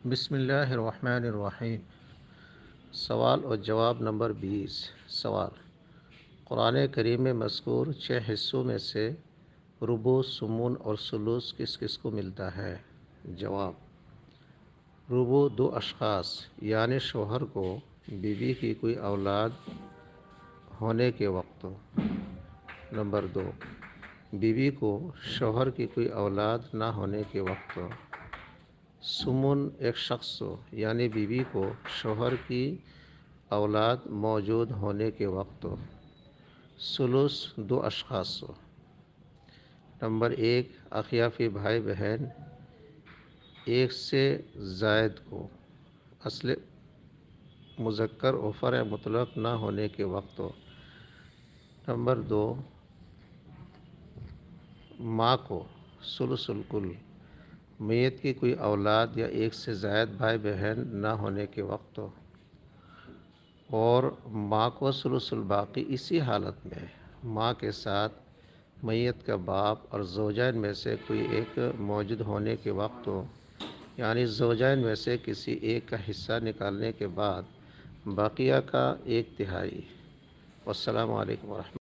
بسم اللہ الرحمن الرحیم۔ سوال اور جواب نمبر 20۔ سوال: قرآن کریم میں مذکور 6 حصوں میں سے ربع، ثمن اور ثلث کس کس کو ملتا ہے؟ جواب: ربع 2 اشخاص یعنی شوہر کو بیوی کی کوئی اولاد ہونے کے وقت، نمبر 2 بیوی کو شوہر کی کوئی اولاد نہ ہونے کے وقت، ثمن 1 شخص یعنی بیوی کو شوہر کی اولاد موجود ہونے کے وقت، ثلث 2 اشخاص، نمبر 1 اخیافی بھائی بہن 1 سے زائد کو، اصل مذکر و فرع مطلق نہ ہونے کے وقت، نمبر 2 ماں کو ثلث الکل، میت کی کوئی اولاد یا 1 سے زائد بھائی بہن نہ ہونے کے وقت، اور ماں کو ثلث الباقی اسی حالت میں ماں کے ساتھ میت کا باپ اور زوجین میں سے کوئی ایک موجود ہونے کے وقت، یعنی زوجین میں سے کسی ایک کا حصہ نکالنے کے بعد بقیہ کا 1/3۔ والسلام علیکم ورحمۃ اللہ۔